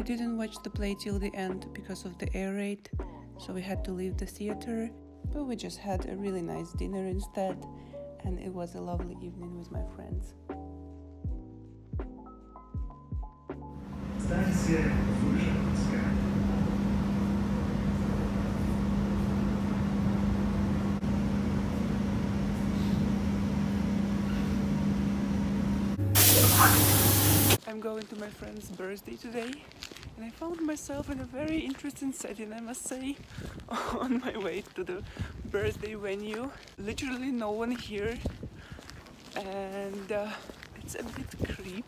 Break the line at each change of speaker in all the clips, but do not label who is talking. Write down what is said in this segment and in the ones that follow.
We didn't watch the play till the end because of the air raid, so we had to leave the theater, but we just had a really nice dinner instead, and it was a lovely evening with my friends. I'm going to my friend's birthday today, and I found myself in a very interesting setting, I must say, on my way to the birthday venue. Literally no one here, and it's a bit creepy.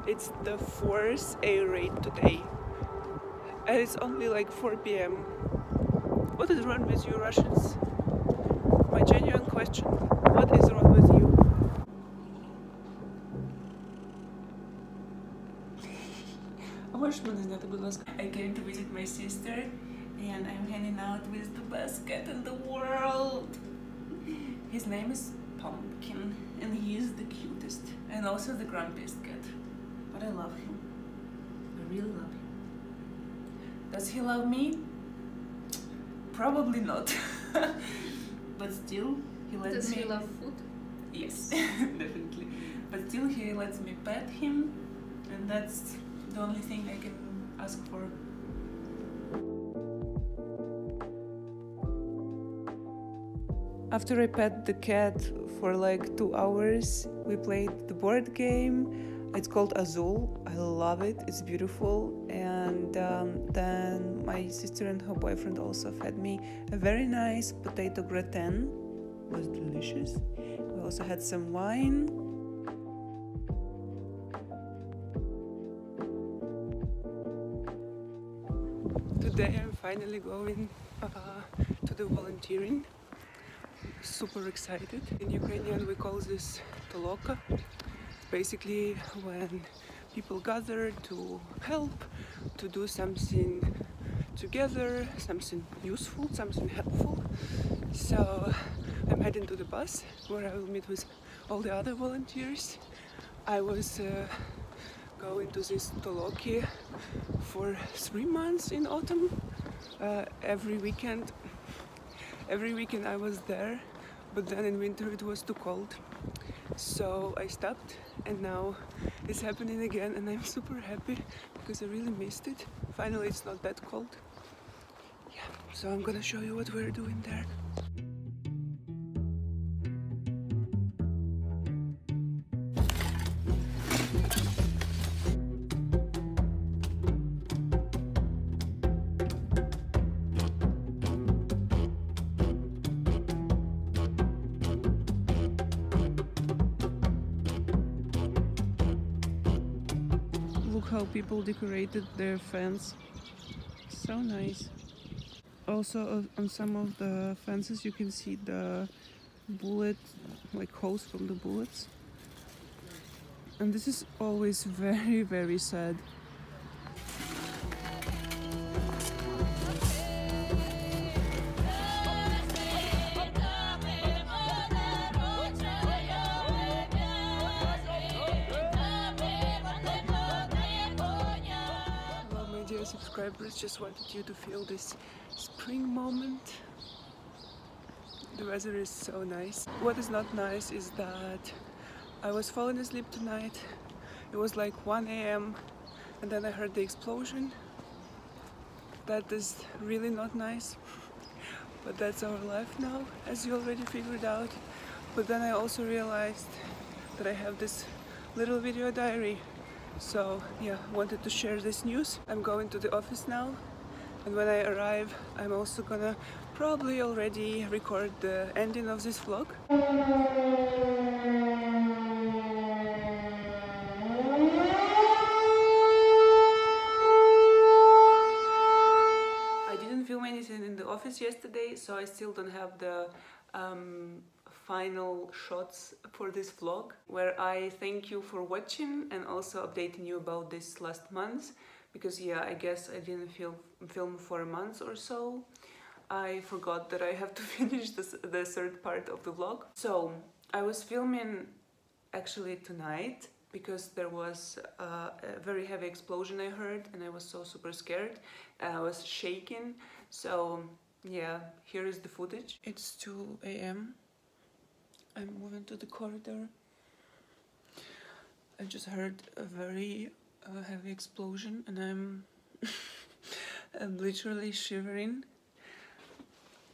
It's the 4th air raid today, and it's only like 4 p.m. What is wrong with you, Russians? My genuine question, what is wrong with you? I came to visit my sister, and I'm hanging out with the best cat in the world. His name is Pumpkin, and he is the cutest and also the grumpiest cat. But I love him. I really love him. Does he love me? Probably not. But still, he lets me...
Does he love food?
Yes, definitely. But still, he lets me pet him, and that's the only thing I can ask for. After I pet the cat for like 2 hours, we played the board game. It's called Azul. I love it. It's beautiful. And then my sister and her boyfriend also fed me a very nice potato gratin. It was delicious. We also had some wine. Today I'm finally going to the volunteering. Super excited. In Ukrainian we call this toloka. Basically when people gather to help, to do something together, something useful, something helpful. So I'm heading to the bus where I will meet with all the other volunteers. I was going to this toloki for 3 months in autumn. Every weekend I was there, but then in winter it was too cold. So I stopped, and now it's happening again, and I'm super happy because I really missed it. Finally it's not that cold. Yeah, so I'm gonna show you what we're doing there. Look how people decorated their fence. So nice. Also on some of the fences you can see the bullet, like holes from the bullets. And this is always very, very sad. Subscribers, just wanted you to feel this spring moment. The weather is so nice. What is not nice is that I was falling asleep tonight. It was like 1 a.m. and then I heard the explosion. That is really not nice, but that's our life now, as you already figured out. But then I also realized that I have this little video diary. So yeah, wanted to share this news. I'm going to the office now, and when I arrive I'm also gonna probably already record the ending of this vlog. I didn't film anything in the office yesterday, so I still don't have the final shots for this vlog, where I thank you for watching and also updating you about this last month, because yeah, I guess I didn't film for a month or so. I forgot that I have to finish the third part of the vlog. So I was filming actually tonight because there was a very heavy explosion I heard, and I was so super scared. I was shaking. So yeah, here is the footage. It's 2 a.m. I'm moving to the corridor. I just heard a very heavy explosion, and I'm I'm literally shivering.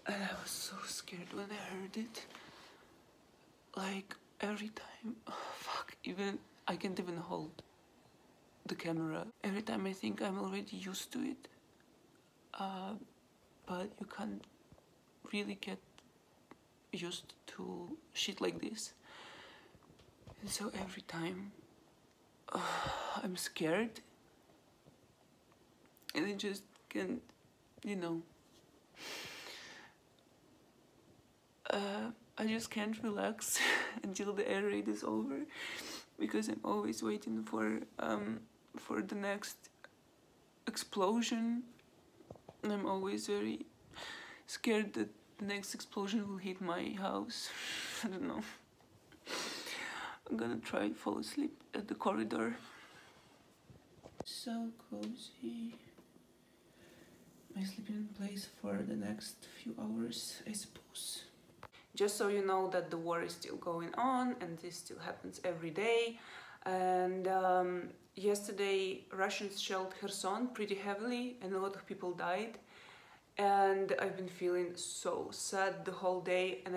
And I was so scared when I heard it. Like every time, oh, fuck, even I can't even hold the camera. Every time I think I'm already used to it, but you can't really get used to shit like this. And so every time I'm scared, and I just can't, you know, I just can't relax until the air raid is over, because I'm always waiting for the next explosion, and I'm always very scared that the next explosion will hit my house. I don't know. I'm gonna try to fall asleep at the corridor. So cozy. My sleeping place for the next few hours, I suppose. Just so you know that the war is still going on, and this still happens every day. And yesterday Russians shelled Kherson pretty heavily, and a lot of people died. And I've been feeling so sad the whole day, and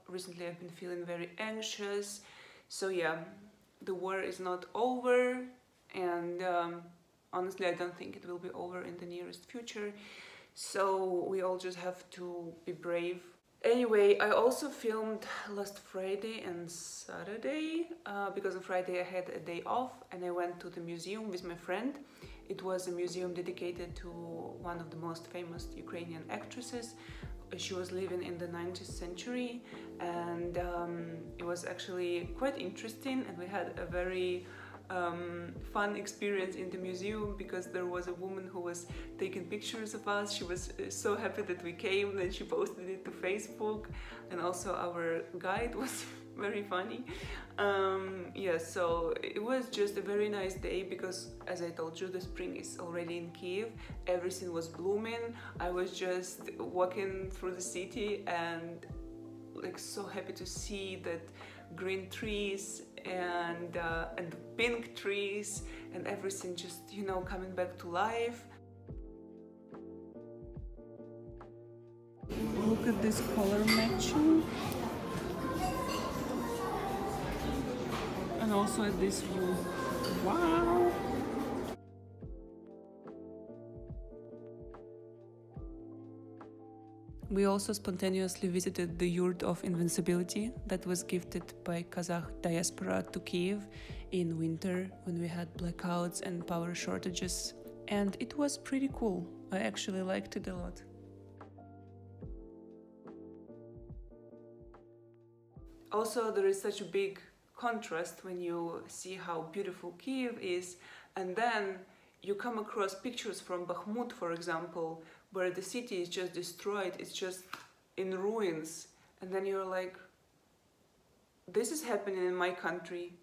recently I've been feeling very anxious. So yeah, the war is not over, and honestly I don't think it will be over in the nearest future. So we all just have to be brave. Anyway, I also filmed last Friday and Saturday, because on Friday I had a day off and I went to the museum with my friend. It was a museum dedicated to one of the most famous Ukrainian actresses. She was living in the 19th century, and it was actually quite interesting, and we had a very fun experience in the museum, because there was a woman who was taking pictures of us. She was so happy that we came, and she posted it to Facebook, and also our guide was very funny. Yeah, so it was just a very nice day, because as I told you, the spring is already in Kyiv. Everything was blooming. I was just walking through the city and like so happy to see that green trees and pink trees and everything just, you know, coming back to life. Look at this color matching, and also at this view. Wow! We also spontaneously visited the Yurt of Invincibility that was gifted by Kazakh diaspora to Kyiv in winter when we had blackouts and power shortages, and it was pretty cool. I actually liked it a lot. Also, there is such a big contrast when you see how beautiful Kyiv is, and then you come across pictures from Bakhmut, for example, where the city is just destroyed, it's just in ruins, and then you're like, this is happening in my country,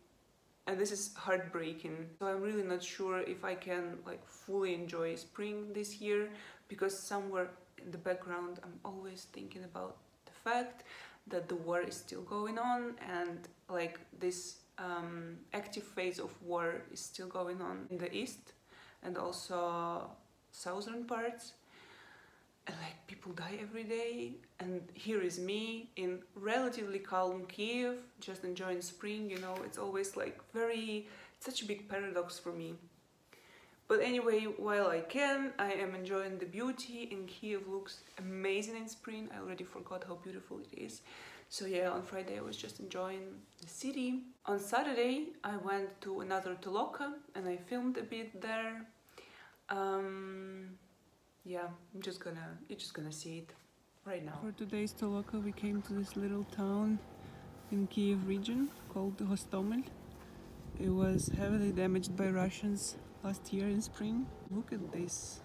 and this is heartbreaking. So I'm really not sure if I can like fully enjoy spring this year, because somewhere in the background I'm always thinking about the fact that the war is still going on, and like this active phase of war is still going on in the east and also southern parts. And like people die every day, and here is me in relatively calm Kyiv, just enjoying spring, you know. It's always like such a big paradox for me. But anyway, while I can, I am enjoying the beauty, and Kyiv looks amazing in spring. I already forgot how beautiful it is. So yeah, on Friday I was just enjoying the city. On Saturday I went to another toloka and I filmed a bit there. Yeah, you're just gonna see it right now. For today's toloka we came to this little town in Kyiv region called Hostomel. It was heavily damaged by Russians last year in spring. Look at this.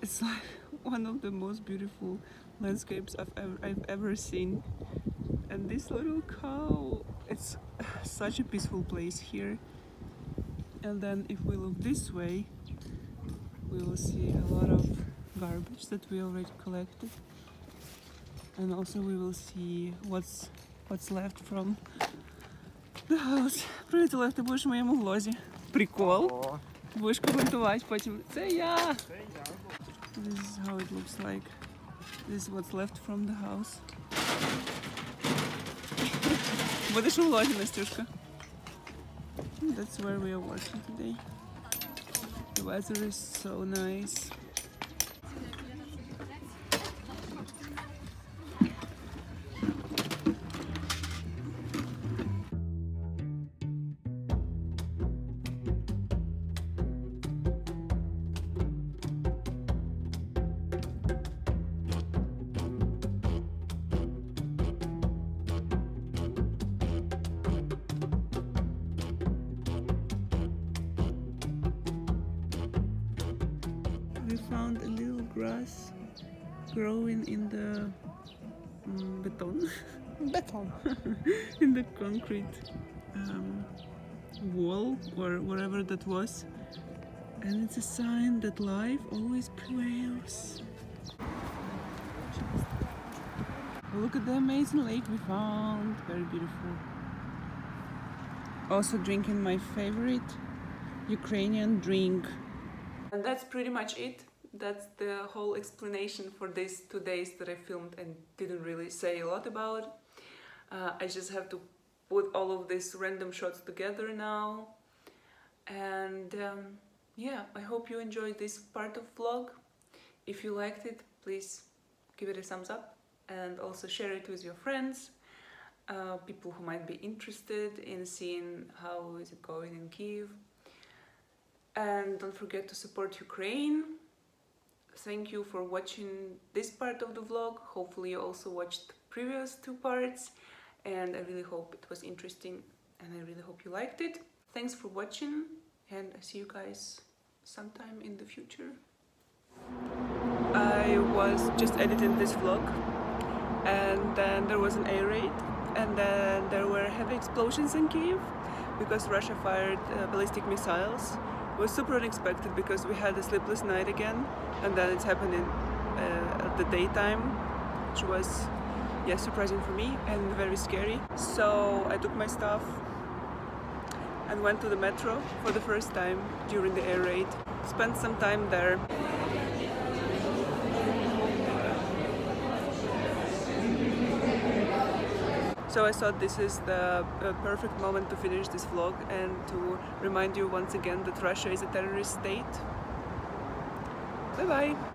It's like one of the most beautiful landscapes I've ever seen. And this little cow, it's such a peaceful place here. And then if we look this way, we will see a lot of garbage that we already collected. And also we will see what's left from the house. Привіт, Олег, ти будеш в моєму влозі. Прикол. Ти будеш коментувати потім. Це я! This is how it looks like. This is what's left from the house. Будеш у влозі, Настюшка. That's where we are working today. The weather is so nice. We found a little grass growing in the in the concrete wall or wherever that was, and it's a sign that life always prevails. Look at the amazing lake we found, very beautiful. Also drinking my favorite Ukrainian drink. And that's pretty much it. That's the whole explanation for these 2 days that I filmed and didn't really say a lot about. I just have to put all of these random shots together now. And yeah, I hope you enjoyed this part of vlog. If you liked it, please give it a thumbs up and also share it with your friends, people who might be interested in seeing how is it going in Kyiv. And don't forget to support Ukraine. Thank you for watching this part of the vlog. Hopefully you also watched the previous 2 parts, and I really hope it was interesting and I really hope you liked it. Thanks for watching, and I see you guys sometime in the future. I was just editing this vlog, and then there was an air raid, and then there were heavy explosions in Kyiv because Russia fired ballistic missiles. It was super unexpected because we had a sleepless night again, and then it's happening at the daytime, which was, yeah, surprising for me and very scary. So I took my stuff and went to the metro for the first time during the air raid. Spent some time there. So I thought this is the perfect moment to finish this vlog and to remind you once again that Russia is a terrorist state. Bye bye!